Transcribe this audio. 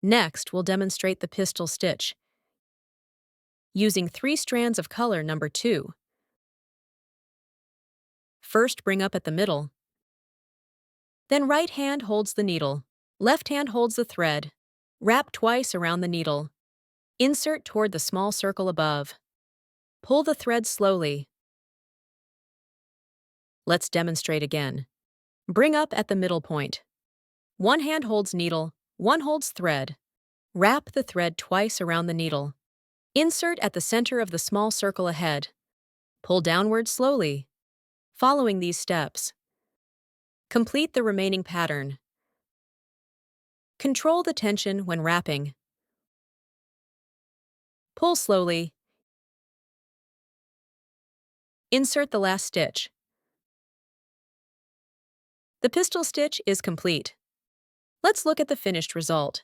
Next, we'll demonstrate the pistil stitch. Using 3 strands of color number 2. First, bring up at the middle. Then right hand holds the needle. Left hand holds the thread. Wrap twice around the needle. Insert toward the small circle above. Pull the thread slowly. Let's demonstrate again. Bring up at the middle point. One hand holds needle, one holds thread. Wrap the thread twice around the needle. Insert at the center of the small circle ahead. Pull downward slowly. Following these steps, complete the remaining pattern. Control the tension when wrapping. Pull slowly. Insert the last stitch. The pistil stitch is complete. Let's look at the finished result.